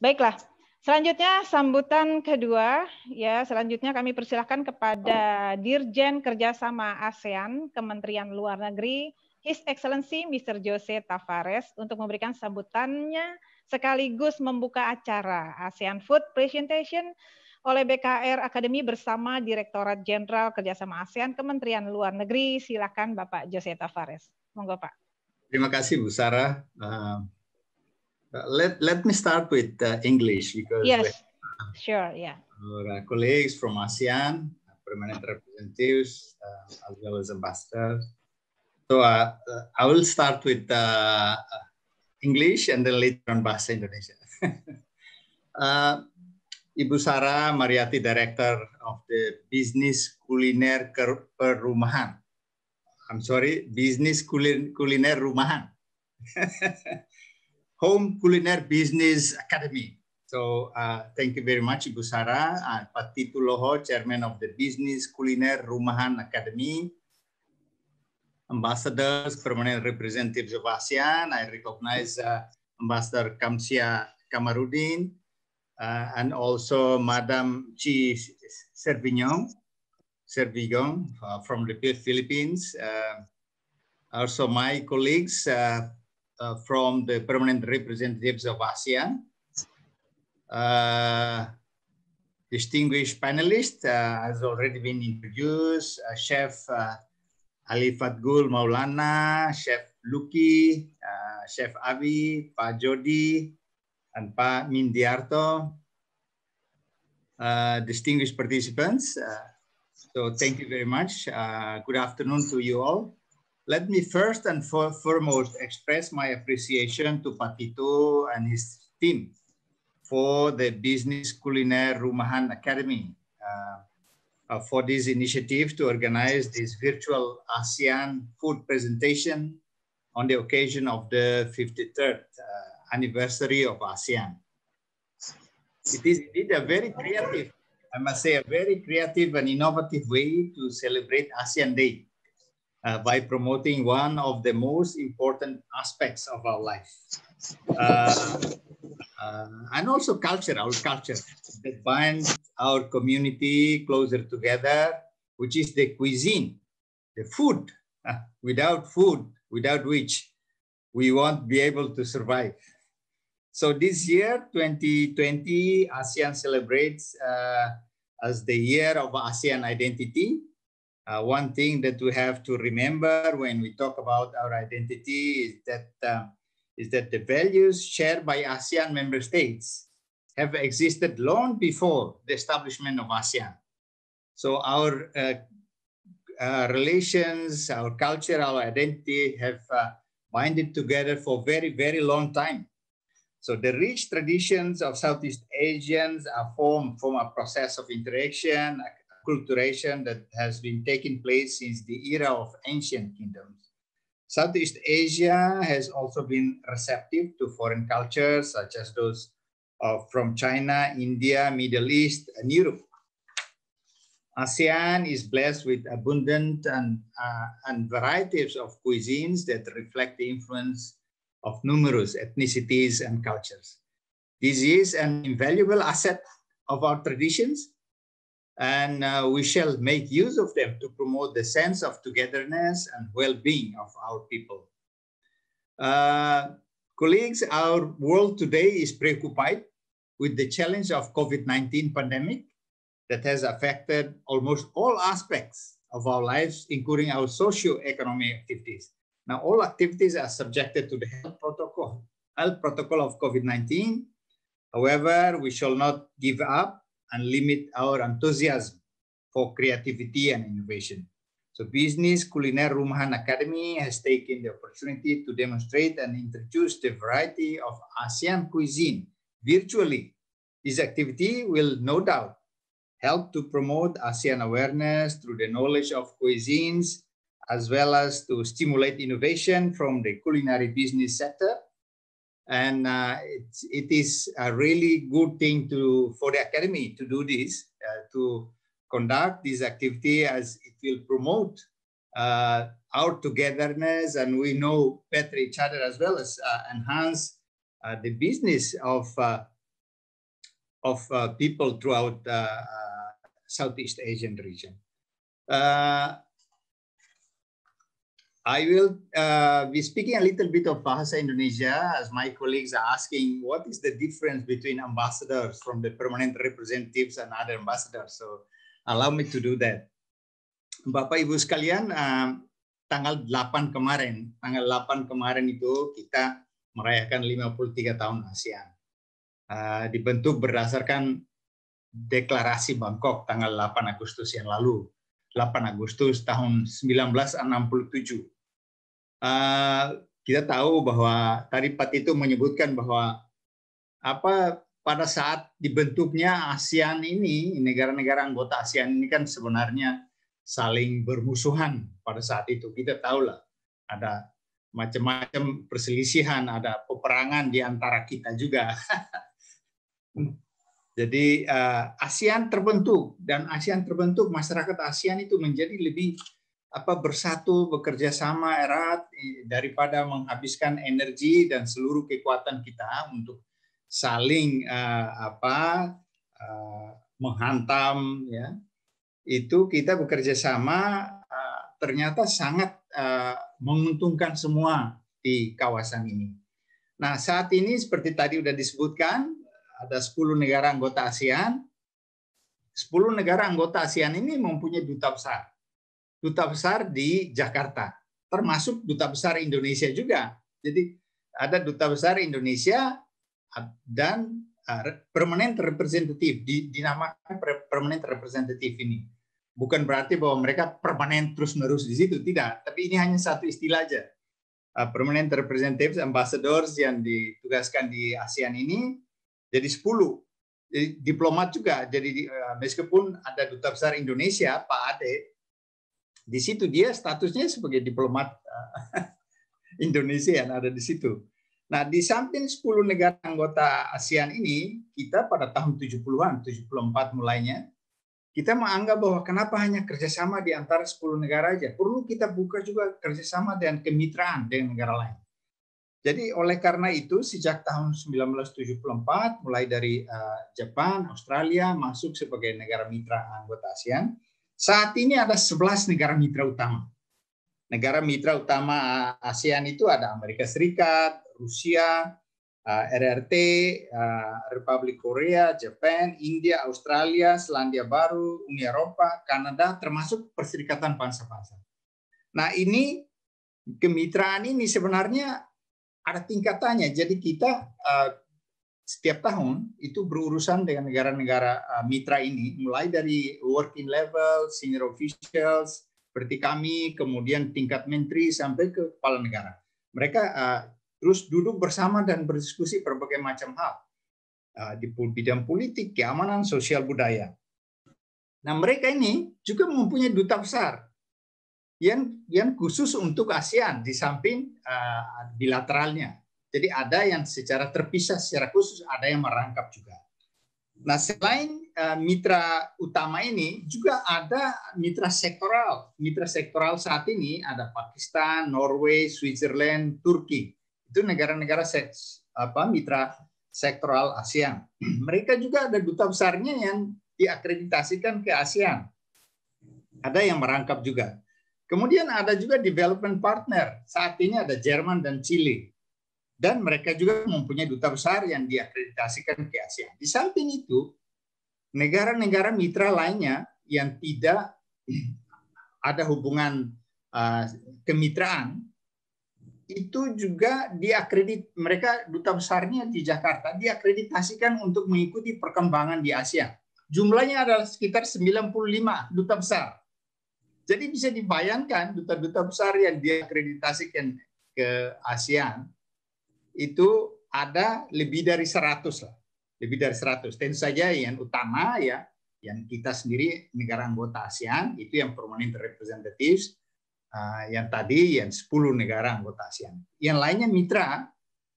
Baiklah, selanjutnya sambutan kedua. Ya, selanjutnya kami persilahkan kepada Dirjen Kerjasama ASEAN Kementerian Luar Negeri, His Excellency Mr. Jose Tavares, untuk memberikan sambutannya sekaligus membuka acara ASEAN Food Presentation oleh BKR Academy bersama Direktorat Jenderal Kerjasama ASEAN Kementerian Luar Negeri. Silakan Bapak Jose Tavares. Monggo Pak. Terima kasih Bu Sarah. Let me start with English because yes, sure, yeah. Our colleagues from ASEAN, permanent representatives, as well as ambassadors. So I will start with English and then later on Bahasa Indonesia. Ibu Sarah Mariati, Director of the Business Kuliner Perumahan. I'm sorry, Business Kuliner Rumahan. Home Culiner Business Academy. So thank you very much, Ibu Sarah. Pak Titu Loho, Chairman of the Business Kuliner Rumahan Academy. Ambassadors, permanent representatives of ASEAN. I recognize Ambassador Kamsia Kamarudin and also Madam Chi Servignon from the Philippines. Also my colleagues from the permanent representatives of ASEAN. Distinguished panelists has already been introduced, Chef Ali Fatgul Maulana, Chef Luki, Chef Abi, Pak Jody, and Pak Mindiarto. Distinguished participants, so thank you very much. Good afternoon to you all. Let me first and foremost express my appreciation to Pak Tito and his team for the Business Kuliner Rumahan Academy for this initiative to organize this virtual ASEAN food presentation on the occasion of the 53rd anniversary of ASEAN. It is indeed a very creative, I must say, a very creative and innovative way to celebrate ASEAN Day. By promoting one of the most important aspects of our life. And also culture, our culture that binds our community closer together, which is the cuisine, the food. Without food, without which we won't be able to survive. So this year, 2020, ASEAN celebrates as the year of ASEAN identity. One thing that we have to remember when we talk about our identity is that the values shared by ASEAN member states have existed long before the establishment of ASEAN. So our relations, our culture, our identity have binded together for very, very long time. So the rich traditions of Southeast Asians are formed from a process of interaction, acculturation that has been taking place since the era of ancient kingdoms. Southeast Asia has also been receptive to foreign cultures such as those from China, India, Middle East, and Europe. ASEAN is blessed with abundant and varieties of cuisines that reflect the influence of numerous ethnicities and cultures. This is an invaluable asset of our traditions, and we shall make use of them to promote the sense of togetherness and well-being of our people. Colleagues, our world today is preoccupied with the challenge of COVID-19 pandemic that has affected almost all aspects of our lives, including our socio-economic activities. Now, all activities are subjected to the health protocol of COVID-19. However, we shall not give up and limit our enthusiasm for creativity and innovation. So Business Kuliner Rumahan Academy has taken the opportunity to demonstrate and introduce the variety of ASEAN cuisine virtually. This activity will no doubt help to promote ASEAN awareness through the knowledge of cuisines, as well as to stimulate innovation from the culinary business sector. And it is a really good thing for the Academy to do this, to conduct this activity, as it will promote our togetherness, and we know better each other, as well as enhance the business of of people throughout Southeast Asian region. I will be speaking a little bit of Bahasa Indonesia as my colleagues are asking what is the difference between ambassadors from the permanent representatives and other ambassadors. So allow me to do that. Bapak Ibu sekalian, tanggal 8 kemarin itu kita merayakan 53 tahun ASEAN. Dibentuk berdasarkan deklarasi Bangkok tanggal 8 Agustus yang lalu. 8 Agustus tahun 1967. Kita tahu bahwa Taripat itu menyebutkan bahwa pada saat dibentuknya ASEAN ini, negara-negara anggota ASEAN ini kan sebenarnya saling bermusuhan pada saat itu. Kita tahulah ada macam-macam perselisihan, ada peperangan di antara kita juga. Jadi ASEAN terbentuk, dan ASEAN terbentuk, masyarakat ASEAN itu menjadi lebih bersatu, bekerja sama erat daripada menghabiskan energi dan seluruh kekuatan kita untuk saling menghantam, ya. Itu kita bekerja sama ternyata sangat menguntungkan semua di kawasan ini. Nah, saat ini seperti tadi sudah disebutkan, ada 10 negara anggota ASEAN. 10 negara anggota ASEAN ini mempunyai duta besar. Duta besar di Jakarta, termasuk duta besar Indonesia juga. Jadi ada duta besar Indonesia dan permanent representative, dinamakan permanent representative ini. Bukan berarti bahwa mereka permanen terus-menerus di situ, tidak. Tapi ini hanya satu istilah aja. Permanent representatives, ambassadors yang ditugaskan di ASEAN ini jadi 10. Jadi diplomat juga. Jadi meskipun ada duta besar Indonesia, Pak Ade, di situ dia statusnya sebagai diplomat Indonesia yang ada di situ. Nah, di samping 10 negara anggota ASEAN ini, kita pada tahun 70-an, 74 mulainya, kita menganggap bahwa kenapa hanya kerjasama di antara 10 negara aja. Perlu kita buka juga kerjasama dan kemitraan dengan negara lain. Jadi oleh karena itu, sejak tahun 1974, mulai dari Jepang, Australia, masuk sebagai negara mitra anggota ASEAN. Saat ini ada 11 negara mitra utama. Negara mitra utama ASEAN itu ada Amerika Serikat, Rusia, RRT, Republik Korea, Jepang, India, Australia, Selandia Baru, Uni Eropa, Kanada, termasuk Perserikatan Bangsa-Bangsa. Nah, ini kemitraan ini sebenarnya ada tingkatannya. Jadi kita setiap tahun itu berurusan dengan negara-negara mitra ini, mulai dari working level, senior officials, seperti kami, kemudian tingkat menteri, sampai ke kepala negara. Mereka terus duduk bersama dan berdiskusi berbagai macam hal di bidang politik, keamanan, sosial, budaya. Nah, mereka ini juga mempunyai duta besar yang khusus untuk ASEAN di samping bilateralnya. Jadi ada yang secara terpisah, secara khusus, ada yang merangkap juga. Nah, selain mitra utama ini, juga ada mitra sektoral. Mitra sektoral saat ini ada Pakistan, Norway, Switzerland, Turki. Itu negara-negara mitra sektoral ASEAN. Mereka juga ada duta besarnya yang diakreditasikan ke ASEAN. Ada yang merangkap juga. Kemudian ada juga development partner. Saat ini ada Jerman dan Chile. Dan mereka juga mempunyai duta besar yang diakreditasikan ke ASEAN. Di samping itu, negara-negara mitra lainnya yang tidak ada hubungan kemitraan, itu juga mereka duta besarnya di Jakarta diakreditasikan untuk mengikuti perkembangan di ASEAN. Jumlahnya adalah sekitar 95 duta besar. Jadi bisa dibayangkan duta-duta besar yang diakreditasikan ke ASEAN itu ada lebih dari 100 lah. Lebih dari 100. Tentu saja yang utama ya, yang kita sendiri negara anggota ASEAN, itu yang permanent representatives, yang tadi yang 10 negara anggota ASEAN. Yang lainnya mitra,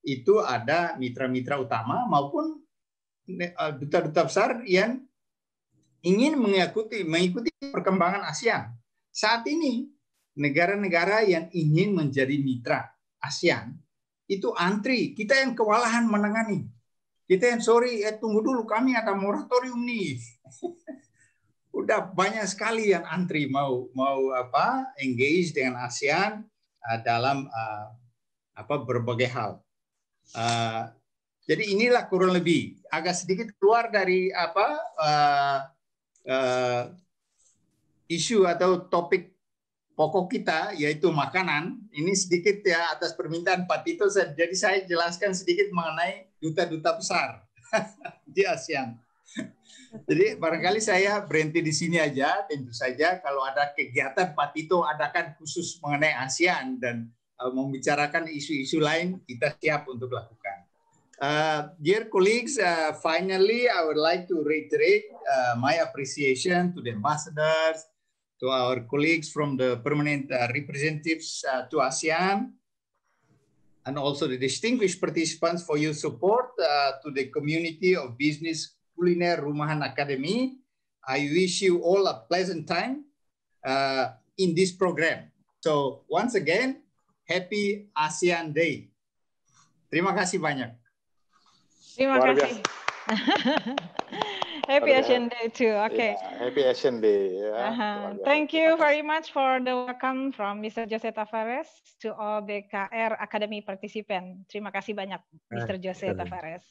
itu ada mitra-mitra utama maupun duta-duta besar yang ingin mengikuti perkembangan ASEAN. Saat ini negara-negara yang ingin menjadi mitra ASEAN itu antri, kita yang kewalahan menangani. Kita yang sorry, tunggu dulu, kami ada moratorium nih. Udah banyak sekali yang antri mau engage dengan ASEAN dalam berbagai hal. Jadi inilah kurang lebih agak sedikit keluar dari isu atau topik pokok kita, yaitu makanan. Ini sedikit ya atas permintaan Pak Tito, jadi saya jelaskan sedikit mengenai duta-duta besar di ASEAN. Jadi barangkali saya berhenti di sini aja. Tentu saja kalau ada kegiatan Pak Tito adakan khusus mengenai ASEAN dan membicarakan isu-isu lain, kita siap untuk lakukan. Dear colleagues, finally I would like to reiterate my appreciation to the ambassadors, to our colleagues from the permanent representatives to ASEAN, and also the distinguished participants for your support to the community of business Kuliner Rumahan Academy. I wish you all a pleasant time in this program. So once again, happy ASEAN Day. Terima kasih banyak. Terima kasih. Happy ASEAN Day too. Okay. Yeah, happy ASEAN Day. Thank you very much for the welcome from Mr. Jose Tavares to all BKR Academy participant. Terima kasih banyak, Mr. Jose Tavares.